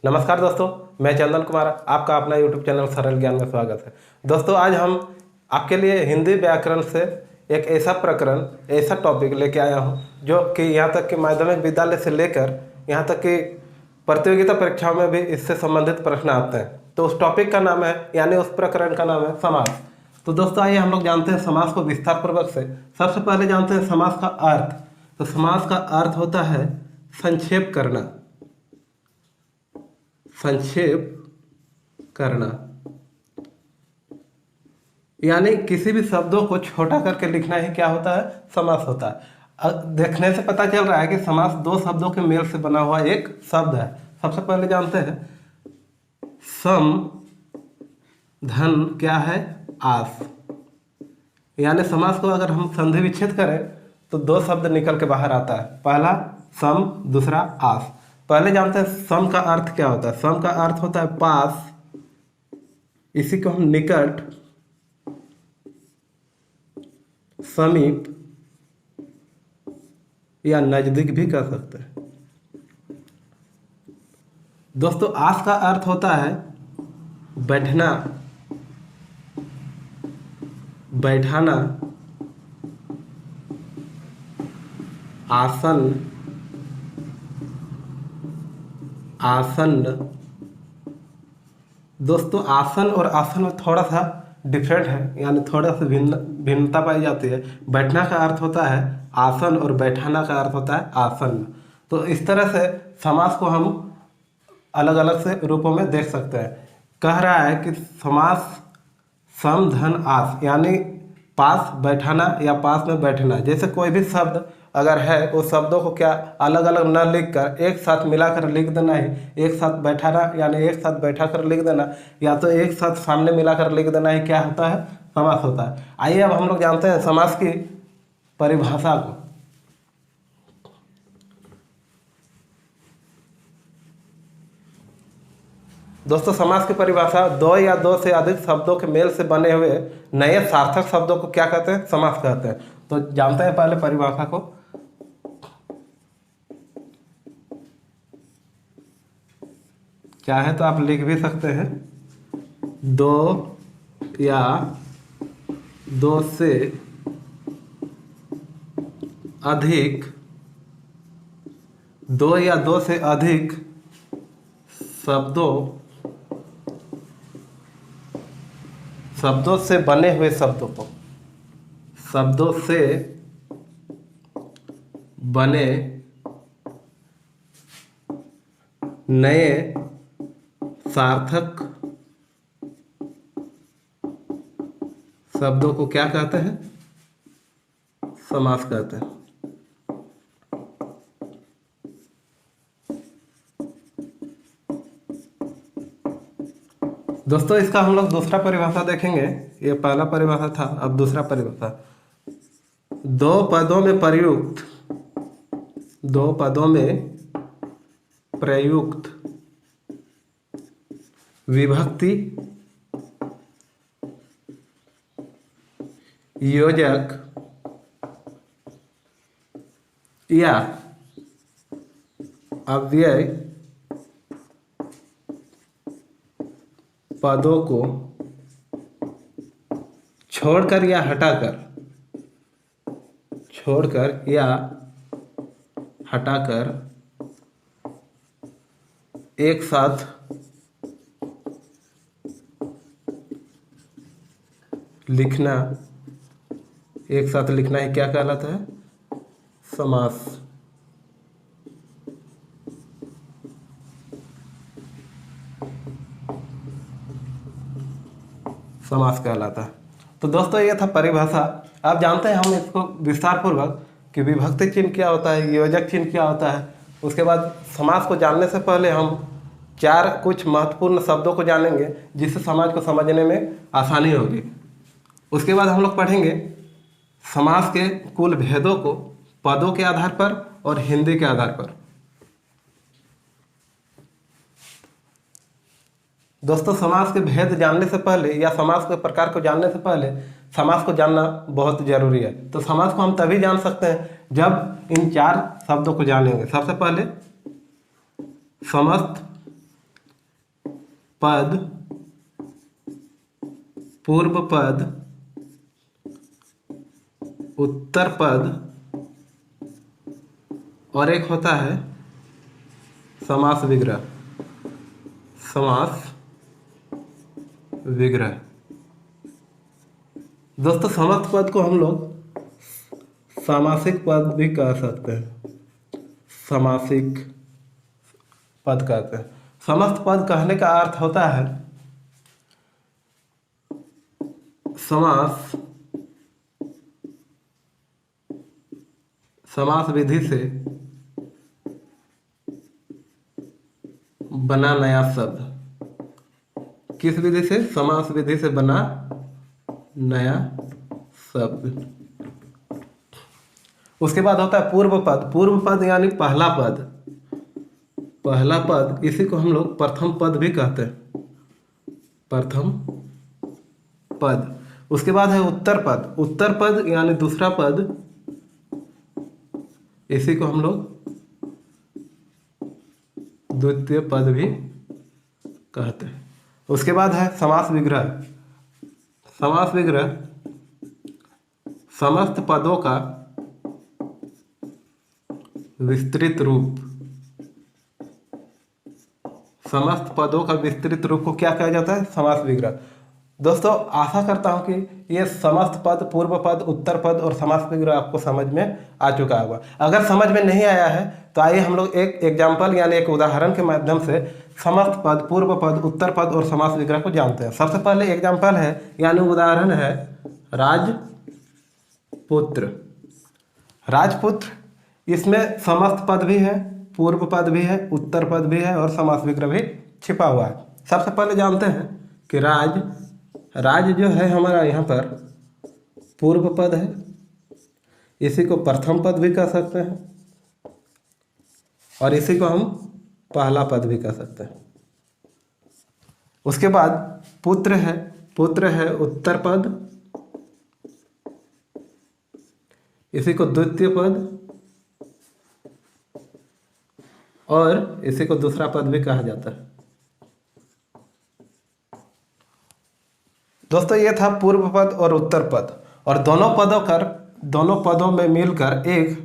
नमस्कार दोस्तों, मैं चंदन कुमार, आपका अपना यूट्यूब चैनल सरल ज्ञान में स्वागत है। दोस्तों, आज हम आपके लिए हिंदी व्याकरण से एक ऐसा प्रकरण, ऐसा टॉपिक लेके आया हूँ जो कि यहाँ तक कि माध्यमिक विद्यालय से लेकर यहाँ तक कि प्रतियोगिता परीक्षाओं में भी इससे संबंधित प्रश्न आते हैं। तो उस टॉपिक का नाम है, यानी उस प्रकरण का नाम है समास। तो दोस्तों, आइए हम लोग जानते हैं समास को विस्तार पूर्वक से। सबसे पहले जानते हैं समास का अर्थ। तो समास का अर्थ होता है संक्षेप करना, संक्षेप करना, यानी किसी भी शब्दों को छोटा करके लिखना ही क्या होता है, समास होता है। देखने से पता चल रहा है कि समास दो शब्दों के मेल से बना हुआ एक शब्द है। सबसे पहले जानते हैं सम धन क्या है, आस। यानी समास को अगर हम संधि विच्छेद करें तो दो शब्द निकल के बाहर आता है, पहला सम, दूसरा आस। पहले जानते हैं सम का अर्थ क्या होता है। सम का अर्थ होता है पास, इसी को हम निकट, समीप या नजदीक भी कह सकते हैं। दोस्तों, आस का अर्थ होता है बैठना, बैठाना, आसन, आसन्न। दोस्तों, आसन और आसन में थोड़ा सा डिफरेंट है, यानी थोड़ा सा भिन्नता पाई जाती है। बैठना का अर्थ होता है आसन और बैठाना का अर्थ होता है आसन्न। तो इस तरह से समास को हम अलग अलग से रूपों में देख सकते हैं। कह रहा है कि समास सम धन आस, यानी पास बैठाना या पास में बैठना। जैसे कोई भी शब्द अगर है, उस शब्दों को क्या अलग अलग न लिख कर एक साथ मिलाकर लिख देना ही, एक साथ बैठाना यानी एक साथ बैठा कर लिख देना, या तो एक साथ सामने मिलाकर लिख देना ही क्या होता है, समास होता है। आइए अब हम लोग जानते हैं समास की परिभाषा को। दोस्तों, समास की परिभाषा दो या दो से अधिक शब्दों के मेल से बने हुए नए सार्थक शब्दों को क्या कहते हैं, समास कहते हैं। तो जानते हैं पहले परिभाषा को। चाहे तो आप लिख भी सकते हैं, दो या दो से अधिक, दो या दो से अधिक शब्दों से बने हुए शब्दों को, शब्दों से बने नए सार्थक शब्दों को क्या कहते हैं, समास कहते हैं। दोस्तों, इसका हम लोग दूसरा परिभाषा देखेंगे। ये पहला परिभाषा था, अब दूसरा परिभाषा। दो पदों में प्रयुक्त, दो पदों में प्रयुक्त विभक्ति, योजक या अव्यय पदों को छोड़कर या हटाकर, छोड़कर या हटाकर एक साथ लिखना, एक साथ लिखना ही क्या कहलाता है, समास। समास कहलाता है। तो दोस्तों, ये था परिभाषा। आप जानते हैं हम इसको विस्तार पूर्वक कि विभक्ति चिन्ह क्या होता है, योजक चिन्ह क्या होता है। उसके बाद समास को जानने से पहले हम चार कुछ महत्वपूर्ण शब्दों को जानेंगे, जिससे समाज को समझने में आसानी होगी। उसके बाद हम लोग पढ़ेंगे समास के कुल भेदों को पदों के आधार पर और हिंदी के आधार पर। दोस्तों, समास के भेद जानने से पहले या समास के प्रकार को जानने से पहले समास को जानना बहुत जरूरी है। तो समास को हम तभी जान सकते हैं जब इन चार शब्दों को जानेंगे। सबसे पहले समस्त पद, पूर्व पद, उत्तर पद और एक होता है समास विग्रह। समास विग्रह। दोस्तों समस्त पद को हम लोग सामासिक पद भी कह सकते हैं। सामासिक पद कहते हैं। समस्त पद कहने का अर्थ होता है समास विधि से बना नया शब्द। किस विधि से? समास विधि से बना नया शब्द। उसके बाद होता है पूर्व पद। पूर्व पद यानी पहला पद। पहला पद, इसी को हम लोग प्रथम पद भी कहते हैं। प्रथम पद। उसके बाद है उत्तर पद। उत्तर पद यानी दूसरा पद, इसी को हम लोग द्वितीय पद भी कहते हैं। उसके बाद है समास विग्रह। समास विग्रह समस्त पदों का विस्तृत रूप। समस्त पदों का विस्तृत रूप को क्या कहा जाता है? समास विग्रह। दोस्तों आशा करता हूं कि ये समस्त पद, पूर्व पद, उत्तर पद और समास विग्रह आपको समझ में आ चुका होगा। अगर समझ में नहीं आया है तो आइए हम लोग एक एग्जाम्पल यानी एक उदाहरण के माध्यम से समस्त पद, पूर्व पद, उत्तर पद और समास विग्रह को जानते हैं। सबसे पहले एग्जाम्पल है यानी उदाहरण है राजपुत्र। राजपुत्र, इसमें समस्त पद भी है, पूर्व पद भी है, उत्तर पद भी है और समास विग्रह भी छिपा हुआ है। सबसे पहले जानते हैं कि राज जो है हमारा यहाँ पर पूर्व पद है, इसी को प्रथम पद भी कह सकते हैं और इसी को हम पहला पद भी कह सकते हैं। उसके बाद पुत्र है। पुत्र है उत्तर पद, इसी को द्वितीय पद और इसी को दूसरा पद भी कहा जाता है। दोस्तों ये था पूर्व पद और उत्तर पद, और दोनों पदों में मिलकर एक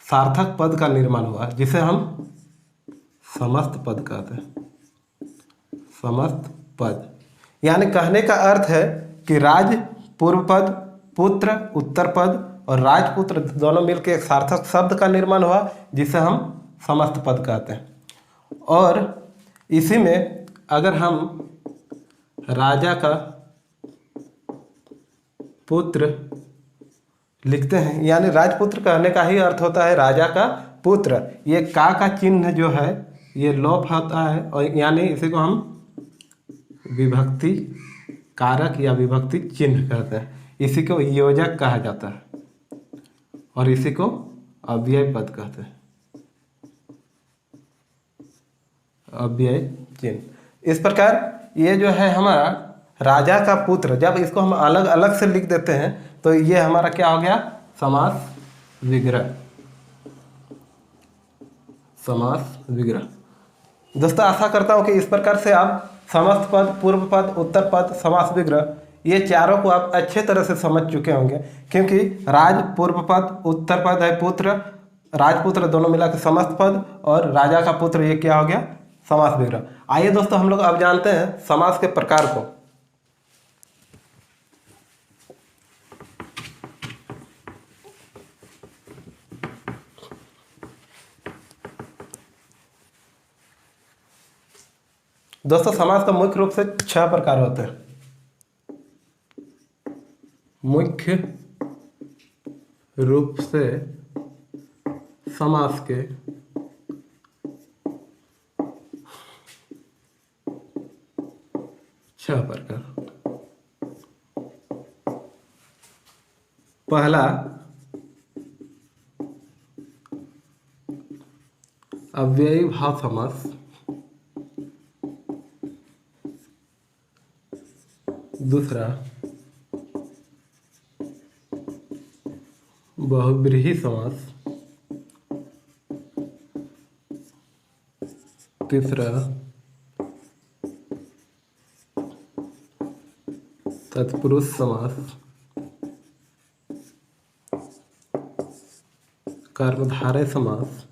सार्थक पद का निर्माण हुआ जिसे हम समस्त पद कहते हैं। समस्त पद यानी कहने का अर्थ है कि राज पूर्व पद, पुत्र उत्तर पद और राजपुत्र दोनों मिलकर एक सार्थक शब्द का निर्माण हुआ जिसे हम समस्त पद कहते हैं। और इसी में अगर हम राजा का पुत्र लिखते हैं, यानी राजपुत्र कहने का ही अर्थ होता है राजा का पुत्र। ये का चिन्ह जो है ये लोप होता है और यानी इसी को हम विभक्ति कारक या विभक्ति चिन्ह कहते हैं। इसी को योजक कहा जाता है और इसी को अव्यय पद कहते हैं। अव्यय चिन्ह। इस प्रकार ये जो है हमारा राजा का पुत्र, जब इसको हम अलग अलग से लिख देते हैं तो ये हमारा क्या हो गया? समास विग्रह। समास विग्रह। दोस्तों आशा करता हूँ कि इस प्रकार से आप समस्त पद, पूर्व पद, उत्तर पद, समास विग्रह ये चारों को आप अच्छे तरह से समझ चुके होंगे, क्योंकि राज पूर्व पद, उत्तर पद है पुत्र, राजपुत्र दोनों मिलाकर समस्त पद और राजा का पुत्र ये क्या हो गया? समास विग्रह। आइए दोस्तों हम लोग अब जानते हैं समास के प्रकार को। दोस्तों समास का मुख्य रूप से 6 प्रकार होते हैं। मुख्य रूप से समास के 6 प्रकार। पहला अव्ययी भाव समास। दूसरा बहुव्रीहि समास। तीसरा तत्पुरुष समास, कर्मधारय समास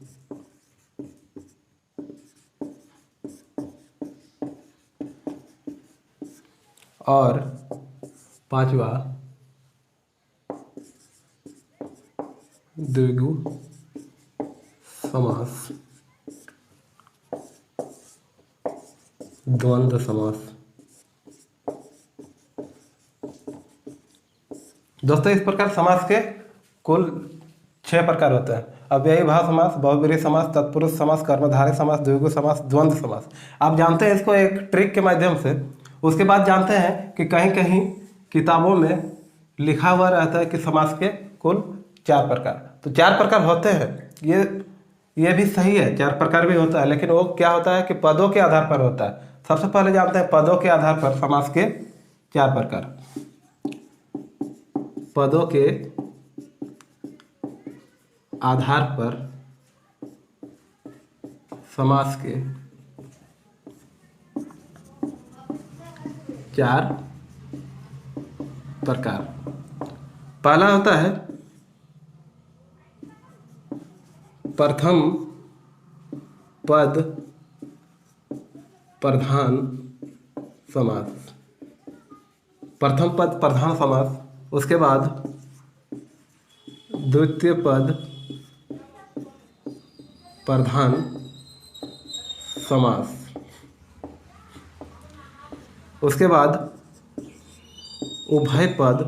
और पांचवा द्विगु समास, द्वंद्व समास। दोस्तों इस प्रकार समास के कुल 6 प्रकार होते हैं। अव्ययी भाव समास, बहुब्रीहि समास, तत्पुरुष समास, कर्मधारय समास, द्विगु समास, द्वंद्व समास। आप जानते हैं इसको एक ट्रिक के माध्यम से। उसके बाद जानते हैं कि कहीं कहीं किताबों में लिखा हुआ रहता है कि समास के कुल 4 प्रकार। तो 4 प्रकार होते हैं, ये भी सही है, 4 प्रकार भी होता है, लेकिन वो क्या होता है कि पदों के आधार पर होता है। सबसे पहले जानते हैं पदों के आधार पर समास के 4 प्रकार। पदों के आधार पर समास के 4 प्रकार। पहला होता है प्रथम पद प्रधान समास, प्रथम पद प्रधान समास। उसके बाद द्वितीय पद प्रधान समास। उसके बाद उभय पद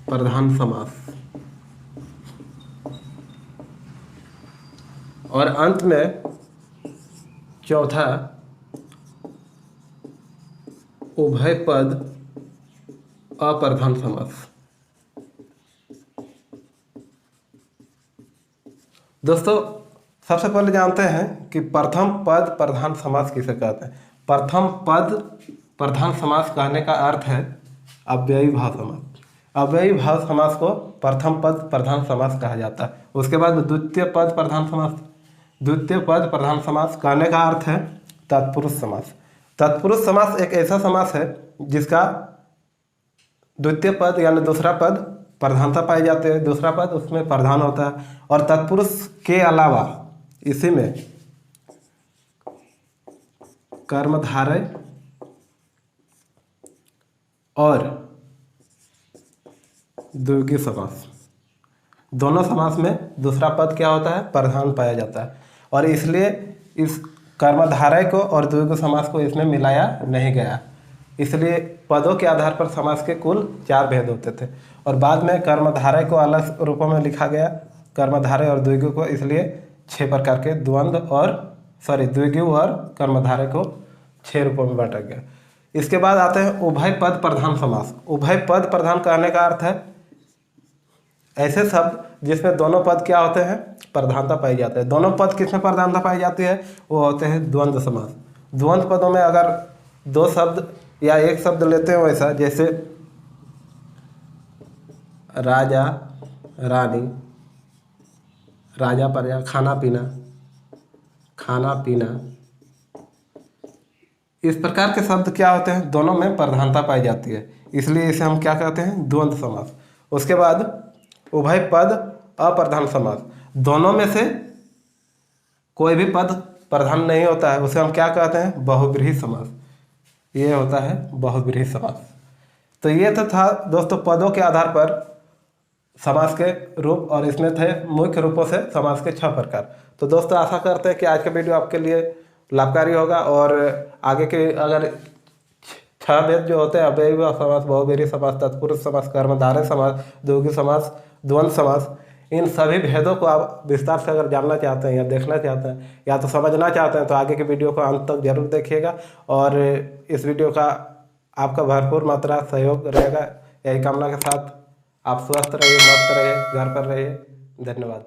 प्रधान समास और अंत में चौथा उभय पद अप्रधान समास। दोस्तों सबसे पहले जानते हैं कि प्रथम पद प्रधान समास किसे कहते हैं। प्रथम पद प्रधान समास कहने का अर्थ है अव्ययी भाव समास। अव्ययी भाव समास को प्रथम पद प्रधान समास कहा जाता है। उसके बाद द्वितीय पद प्रधान समास। द्वितीय पद प्रधान समास कहने का अर्थ है तत्पुरुष समास। तत्पुरुष समास एक ऐसा समास है जिसका द्वितीय पद यानी दूसरा पद प्रधानता पाई जाती है, दूसरा पद उसमें प्रधान होता है। और तत्पुरुष के अलावा इसी में कर्मधारय और द्विगु समास, दोनों समास में दूसरा पद क्या होता है, प्रधान पाया जाता है। और इसलिए इस कर्मधारय को और द्विगु समास को इसमें मिलाया नहीं गया। इसलिए पदों के आधार पर समास के कुल 4 भेद होते थे और बाद में कर्मधारय को अलग रूपों में लिखा गया, कर्मधारय और द्विगु को, इसलिए 6 प्रकार के द्विगु और कर्मधारय को 6 रूपों में बांटा गया। इसके बाद आते हैं उभय पद प्रधान समास। उभय पद प्रधान कहने का अर्थ है ऐसे शब्द जिसमें दोनों पद क्या होते हैं, प्रधानता पाई जाती है। दोनों पद किसमें प्रधानता पाई जाती है, वो होते हैं द्वंद्व समास। द्वंद्व पदों में अगर 2 शब्द या एक शब्द लेते हो ऐसा, जैसे राजा रानी, राजा प्रजा, खाना पीना, खाना पीना, इस प्रकार के शब्द क्या होते हैं, दोनों में प्रधानता पाई जाती है, इसलिए इसे हम क्या कहते हैं, द्वंद्व समास। उसके बाद उभय पद अप्रधान समास, दोनों में से कोई भी पद प्रधान नहीं होता है, उसे हम क्या कहते हैं, बहुब्रीहि समास। ये होता है बहुब्रीहि समास। तो ये तो था दोस्तों पदों के आधार पर समास के रूप, और इसमें थे मुख्य रूपों से समास के 6 प्रकार। तो दोस्तों आशा करते हैं कि आज का वीडियो आपके लिए लाभकारी होगा और आगे के अगर 6 भेद जो होते हैं, अव्ययी समास, बहुब्रीहि समास, तत्पुरुष समास, कर्मधारय समास, द्विगु समास, द्वंद्व समास, इन सभी भेदों को आप विस्तार से अगर जानना चाहते हैं या देखना चाहते हैं या तो समझना चाहते हैं तो आगे के वीडियो को अंत तक जरूर देखिएगा और इस वीडियो का आपका भरपूर मात्रा सहयोग रहेगा। यही कामना के साथ आप स्वस्थ रहिए, मस्त रहिए, घर पर रहिए। धन्यवाद।